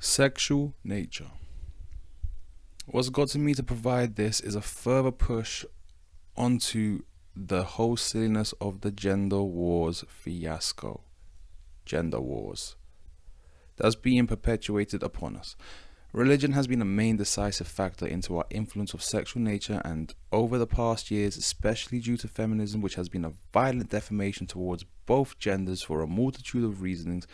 Sexual nature. What's got to me to provide this is a further push onto the whole silliness of the gender wars fiasco. Gender wars. That's being perpetuated upon us. Religion has been a main decisive factor into our influence of sexual nature, and over the past years, especially due to feminism, which has been a violent defamation towards both genders for a multitude of reasonings,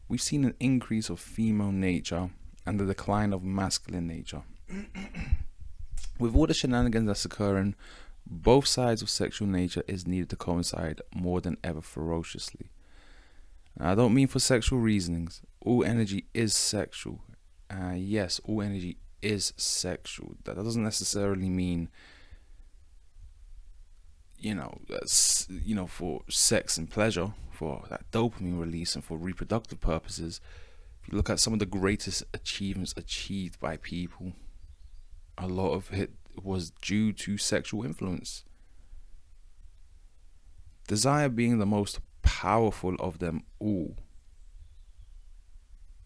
we've seen an increase of female nature and the decline of masculine nature. With all the shenanigans that's occurring, both sides of sexual nature is needed to coincide more than ever ferociously. And I don't mean for sexual reasonings. All energy is sexual. Yes, all energy is sexual. That doesn't necessarily mean, for sex and pleasure, for that dopamine release and for reproductive purposes. If you look at some of the greatest achievements achieved by people, a lot of it was due to sexual influence. Desire being the most powerful of them all.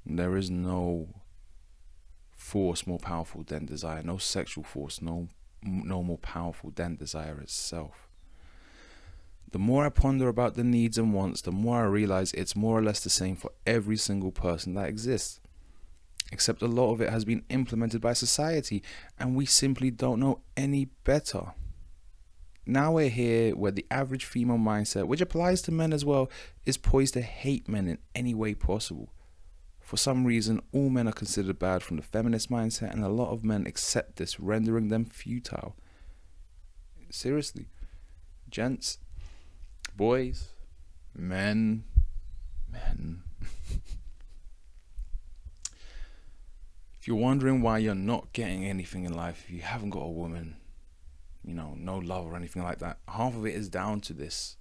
There is no force more powerful than desire. No sexual force, no more powerful than desire itself. The more I ponder about the needs and wants, the more I realize it's more or less the same for every single person that exists. Except a lot of it has been implemented by society, and we simply don't know any better. Now we're here where the average female mindset, which applies to men as well, is poised to hate men in any way possible. For some reason, all men are considered bad from the feminist mindset, and a lot of men accept this, rendering them futile. Seriously. Gents, boys, men. If you're wondering why you're not getting anything in life, if you haven't got a woman, no love or anything like that, half of it is down to this.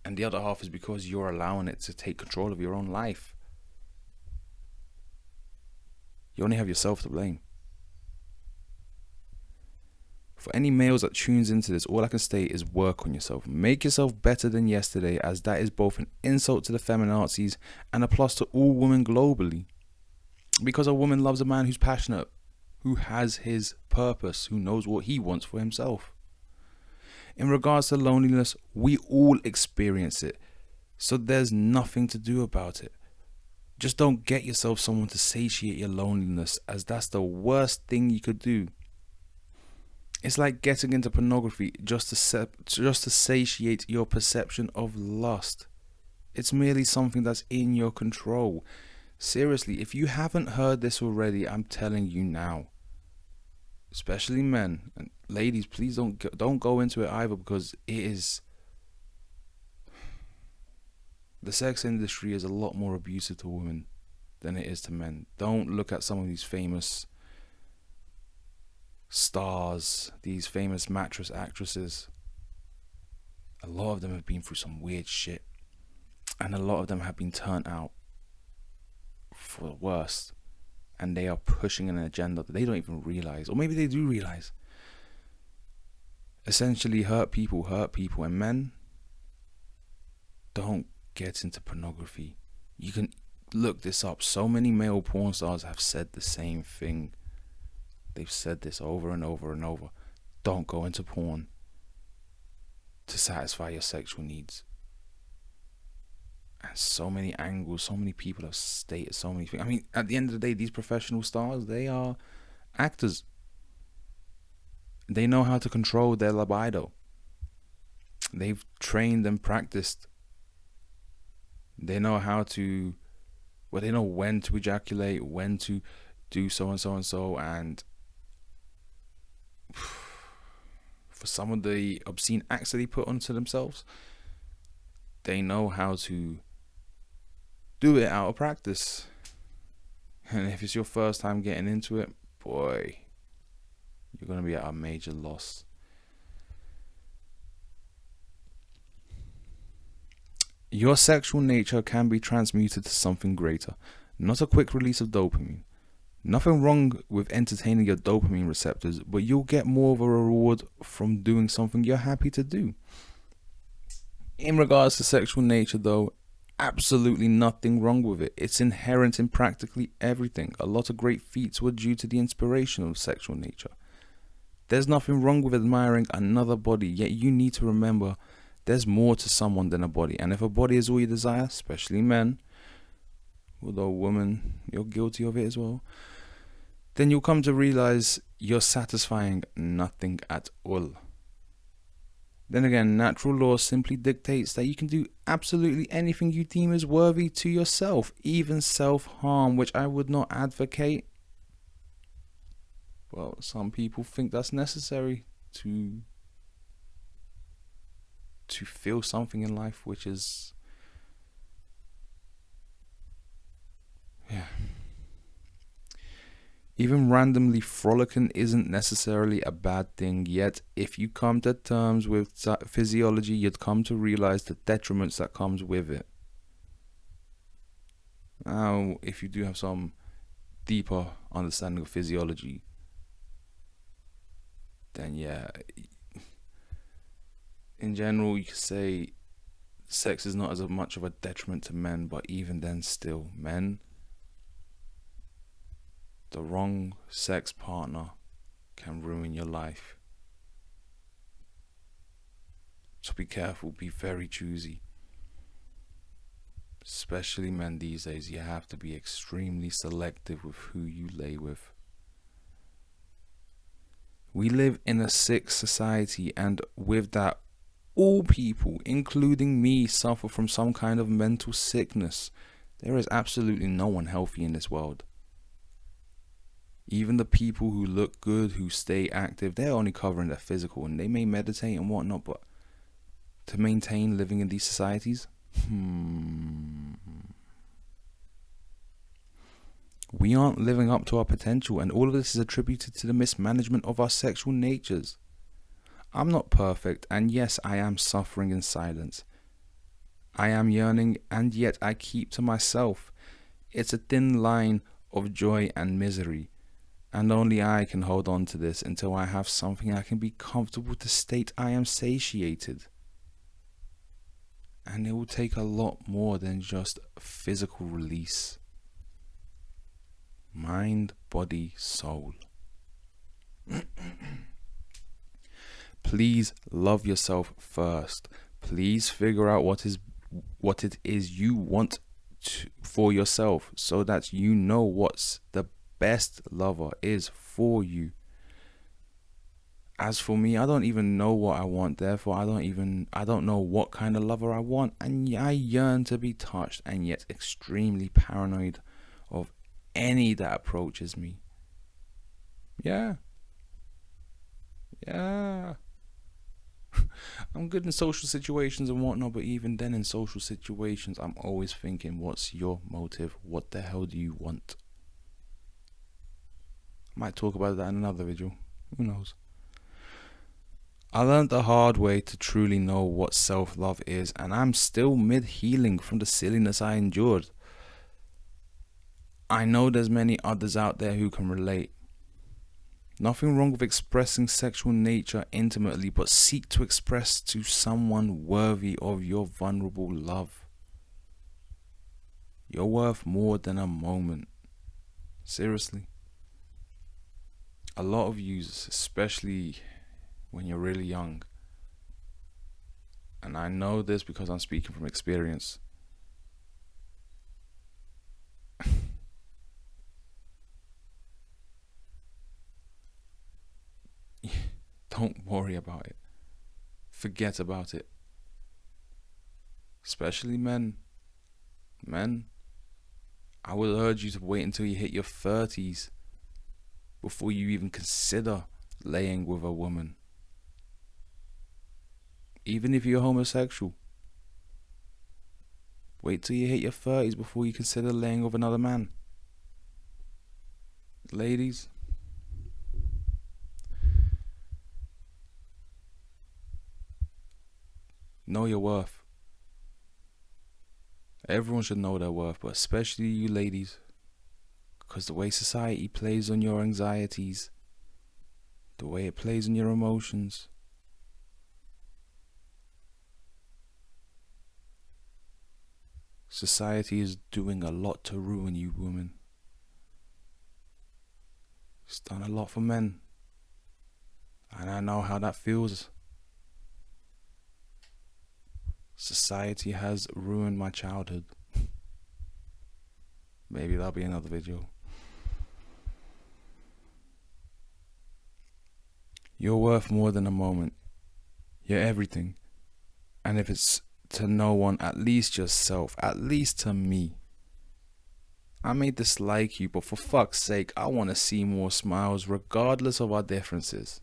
And the other half is because you're allowing it to take control of your own life. You only have yourself to blame. For any males that tunes into this, all I can state is work on yourself. Make yourself better than yesterday, as that is both an insult to the feminazis and a plus to all women globally. Because a woman loves a man who's passionate, who has his purpose, who knows what he wants for himself. In regards to loneliness, we all experience it, so there's nothing to do about it. Just don't get yourself someone to satiate your loneliness, as that's the worst thing you could do. It's like getting into pornography just to satiate your perception of lust. It's merely something that's in your control. Seriously, if you haven't heard this already, I'm telling you now. Especially men and ladies, please don't go into it either, because it is. The sex industry is a lot more abusive to women than it is to men. Don't look at some of these famous stars, these famous mattress actresses. A lot of them have been through some weird shit, and a lot of them have been turned out for the worst, and they are pushing an agenda that they don't even realize, or maybe they do realize. Essentially, hurt people, and men, don't get into pornography. You can look this up. So many male porn stars have said the same thing. They've said this over and over and over. Don't go into porn to satisfy your sexual needs. And so many angles, so many people have stated so many things. I mean, at the end of the day, these professional stars, they are actors. They know how to control their libido. They've trained and practiced. They know they know when to ejaculate, when to do so and so and so, and for some of the obscene acts that they put onto themselves, they know how to do it out of practice. And if it's your first time getting into it, boy, you're going to be at a major loss. Your sexual nature can be transmuted to something greater, not a quick release of dopamine. Nothing wrong with entertaining your dopamine receptors, but you'll get more of a reward from doing something you're happy to do. In regards to sexual nature though, absolutely nothing wrong with it. It's inherent in practically everything. A lot of great feats were due to the inspiration of sexual nature. There's nothing wrong with admiring another body, yet you need to remember there's more to someone than a body. And if a body is all you desire, especially men, although women, you're guilty of it as well, then you'll come to realize you're satisfying nothing at all. Then again, natural law simply dictates that you can do absolutely anything you deem is worthy to yourself, even self-harm, which I would not advocate. Well, some people think that's necessary to feel something in life, which is, yeah. Even randomly frolicking isn't necessarily a bad thing, yet if you come to terms with physiology, you'd come to realize the detriments that comes with it. Now, if you do have some deeper understanding of physiology, then yeah, in general, you could say sex is not as much of a detriment to men, but even then still, men, the wrong sex partner can ruin your life. So be careful, be very choosy. Especially men these days, you have to be extremely selective with who you lay with. We live in a sick society, and with that, all people, including me, suffer from some kind of mental sickness. There is absolutely no one healthy in this world. Even the people who look good, who stay active, they're only covering their physical, and they may meditate and whatnot, but to maintain living in these societies, we aren't living up to our potential, and all of this is attributed to the mismanagement of our sexual natures. I'm not perfect, and yes, I am suffering in silence. I am yearning, and yet I keep to myself. It's a thin line of joy and misery, and only I can hold on to this until I have something I can be comfortable to state I am satiated. And it will take a lot more than just physical release. Mind, body, soul. Please love yourself first. Please figure out what it is you want for yourself, so that you know what's the best lover is for you. As for me, I don't even know what I want, therefore I don't know what kind of lover I want, and I yearn to be touched, and yet extremely paranoid of any that approaches me. Yeah. I'm good in social situations and whatnot, but even then in social situations, I'm always thinking, what's your motive? What the hell do you want? I might talk about that in another video. Who knows? I learned the hard way to truly know what self-love is, and I'm still mid-healing from the silliness I endured. I know there's many others out there who can relate. Nothing wrong with expressing sexual nature intimately, but seek to express to someone worthy of your vulnerable love. You're worth more than a moment. Seriously. A lot of you, especially when you're really young, and I know this because I'm speaking from experience, don't worry about it. Forget about it. Especially men. Men, I would urge you to wait until you hit your 30s before you even consider laying with a woman. Even if you're homosexual. Wait till you hit your 30s before you consider laying with another man. Ladies, know your worth. Everyone should know their worth, but especially you ladies, because the way society plays on your anxieties, the way it plays on your emotions, Society is doing a lot to ruin you, women. It's done a lot for men. And I know how that feels. Society has ruined my childhood. Maybe that'll be another video. You're worth more than a moment. You're everything. And if it's to no one, at least yourself, at least to me. I may dislike you, but for fuck's sake, I want to see more smiles regardless of our differences.